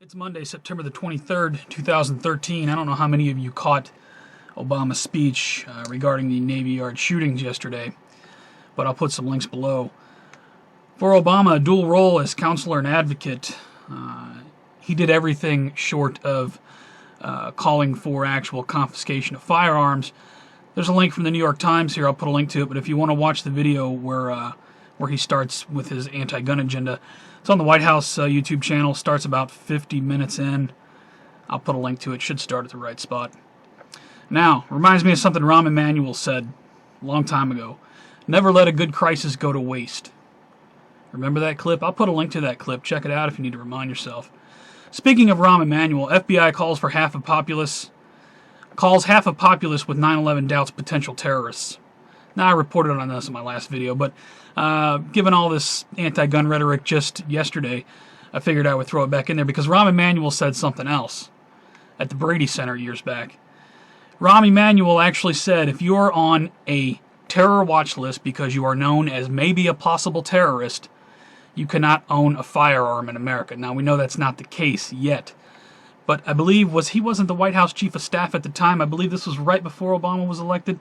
It's Monday, September the 23rd, 2013. I don't know how many of you caught Obama's speech regarding the Navy Yard shootings yesterday, but I'll put some links below. For Obama, a dual role as counselor and advocate, he did everything short of calling for actual confiscation of firearms. There's a link from the New York Times here. I'll put a link to it, but if you want to watch the video where he starts with his anti-gun agenda, it's on the White House YouTube channel. Starts about 50 minutes in. I'll put a link to it. Should start at the right spot. Now, reminds me of something Rahm Emanuel said a long time ago. Never let a good crisis go to waste. Remember that clip? I'll put a link to that clip. Check it out if you need to remind yourself. Speaking of Rahm Emanuel, FBI calls half of Populace with 9/11 doubts potential terrorists. Now, I reported on this in my last video, but given all this anti-gun rhetoric just yesterday, I figured I would throw it back in there because Rahm Emanuel said something else at the Brady Center years back. Rahm Emanuel actually said if you're on a terror watch list because you are known as maybe a possible terrorist, you cannot own a firearm in America. Now, we know that's not the case yet, but I believe he wasn't the White House chief of staff at the time. I believe this was right before Obama was elected,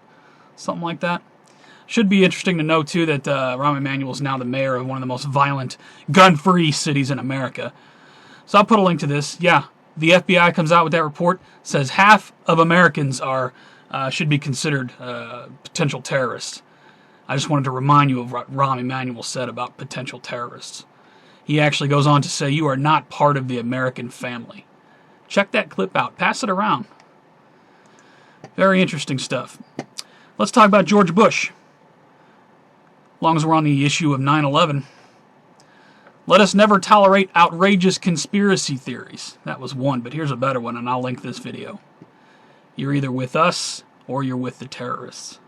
something like that. Should be interesting to know, too, that Rahm Emanuel is now the mayor of one of the most violent, gun-free cities in America. So I'll put a link to this. Yeah, the FBI comes out with that report, says half of Americans should be considered potential terrorists. I just wanted to remind you of what Rahm Emanuel said about potential terrorists. He actually goes on to say, you are not part of the American family. Check that clip out. Pass it around. Very interesting stuff. Let's talk about George Bush. As long as we're on the issue of 9/11, let us never tolerate outrageous conspiracy theories. That was one, but here's a better one, and I'll link this video. You're either with us or you're with the terrorists.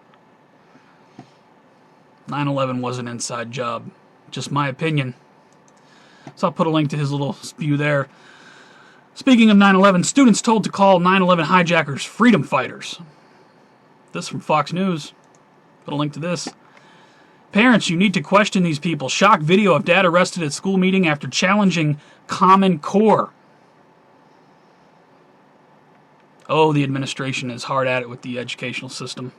9/11 was an inside job. Just my opinion. So I'll put a link to his little spew there. Speaking of 9/11, students told to call 9/11 hijackers freedom fighters. This from Fox News. Put a link to this. Parents, you need to question these people. Shock video of dad arrested at school meeting after challenging Common Core. Oh, the administration is hard at it with the educational system.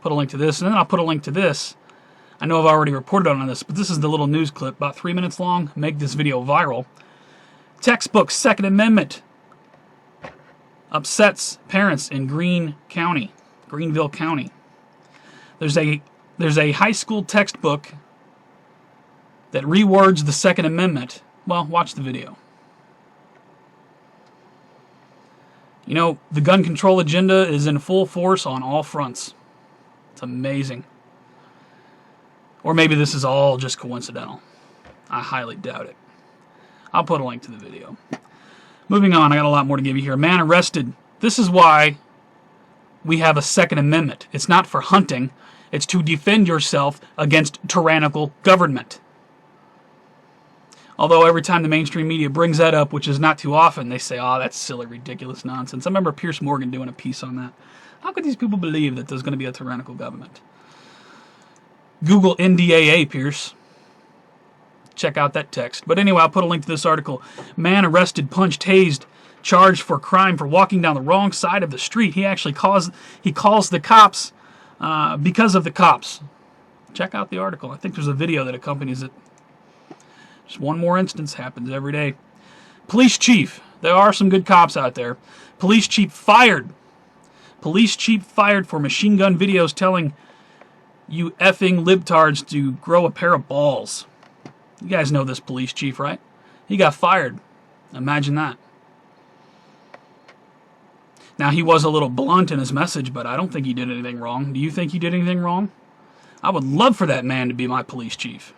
Put a link to this, and then I'll put a link to this. I know I've already reported on this, but this is the little news clip, about 3 minutes long. Make this video viral. Textbook Second Amendment upsets parents in Greenville County. There's a high school textbook that rewords the Second Amendment. Well, watch the video. You know, the gun control agenda is in full force on all fronts. It's amazing. Or maybe this is all just coincidental. I highly doubt it. I'll put a link to the video. Moving on, I got a lot more to give you here. Man arrested. This is why we have a Second Amendment. It's not for hunting. It's to defend yourself against tyrannical government. Although every time the mainstream media brings that up, which is not too often, they say, oh, that's silly, ridiculous nonsense. I remember Piers Morgan doing a piece on that. How could these people believe that there's going to be a tyrannical government? Google NDAA, Pierce. Check out that text. But anyway, I'll put a link to this article. Man arrested, punched, tased, charged for crime for walking down the wrong side of the street. He actually calls the cops because of the cops. Check out the article. I think there's a video that accompanies it. Just one more instance happens every day. Police chief. There are some good cops out there. Police chief fired. Police chief fired for machine gun videos telling you effing libtards to grow a pair of balls. You guys know this police chief, right? He got fired. Imagine that. Now, he was a little blunt in his message, but I don't think he did anything wrong. Do you think he did anything wrong? I would love for that man to be my police chief.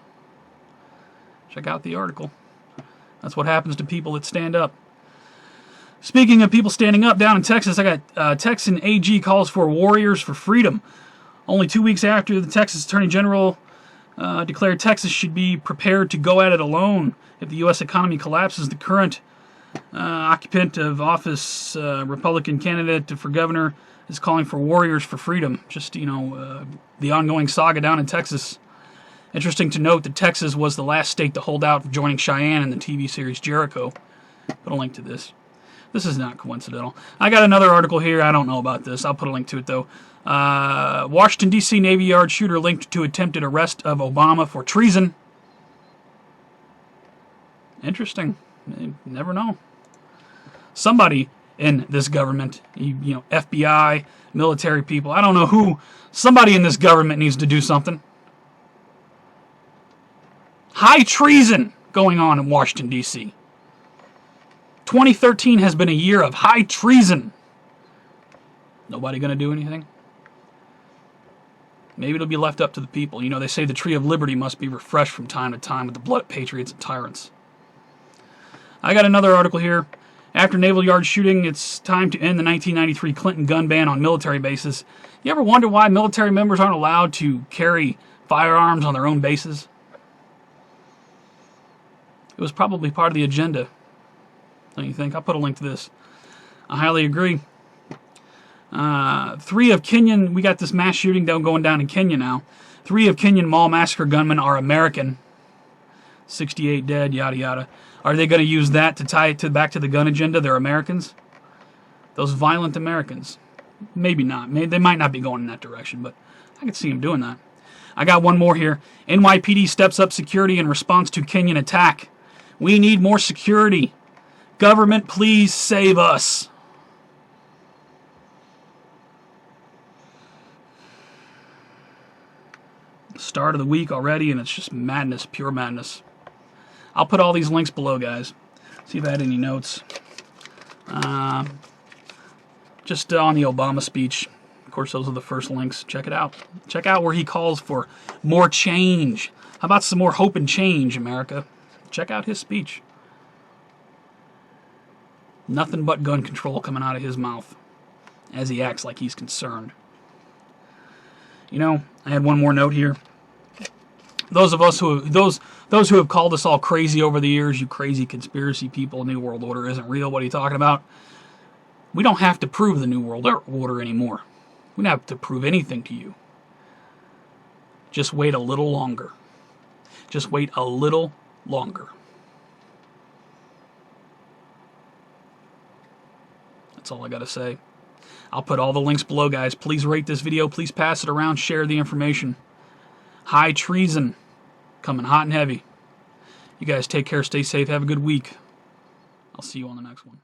Check out the article. That's what happens to people that stand up. Speaking of people standing up, down in Texas, I got Texan AG calls for warriors for freedom. Only 2 weeks after the Texas Attorney General declared Texas should be prepared to go at it alone if the U.S. economy collapses, the current occupant of office, Republican candidate for governor, is calling for warriors for freedom. Just, the ongoing saga down in Texas. Interesting to note that Texas was the last state to hold out for joining Cheyenne in the TV series Jericho. Put a link to this. This is not coincidental. I got another article here. I don't know about this. I'll put a link to it, though. Washington, D.C. Navy Yard shooter linked to attempted arrest of Obama for treason. Interesting. You never know. Somebody in this government, you know, FBI, military people, I don't know who, somebody in this government needs to do something. High treason going on in Washington, D.C. 2013 has been a year of high treason. Nobody going to do anything? Maybe it'll be left up to the people. You know, they say the tree of liberty must be refreshed from time to time with the blood of patriots and tyrants. I got another article here. After Naval Yard shooting, it's time to end the 1993 Clinton gun ban on military bases. You ever wonder why military members aren't allowed to carry firearms on their own bases? It was probably part of the agenda. Don't you think? I'll put a link to this. I highly agree. 3 of Kenyan, we got this mass shooting going down in Kenya now. 3 of Kenyan mall massacre gunmen are American. 68 dead, yada yada. Are they going to use that to tie it back to the gun agenda? They're Americans? Those violent Americans. Maybe not. They might not be going in that direction, but I could see them doing that. I got one more here. NYPD steps up security in response to Kenyan attack. We need more security. Government, please save us. Start of the week already, and it's just madness, pure madness. I'll put all these links below, guys. See if I had any notes. Just on the Obama speech. Of course, those are the first links. Check it out. Check out where he calls for more change. How about some more hope and change, America? Check out his speech. Nothing but gun control coming out of his mouth as he acts like he's concerned. You know, I had one more note here. Those who have called us all crazy over the years, you crazy conspiracy people, New World Order isn't real, what are you talking about? We don't have to prove the New World Order anymore. We don't have to prove anything to you. Just wait a little longer. Just wait a little longer. That's all I got to say. I'll put all the links below, guys. Please rate this video. Please pass it around. Share the information. High treason coming hot and heavy. You guys take care. Stay safe. Have a good week. I'll see you on the next one.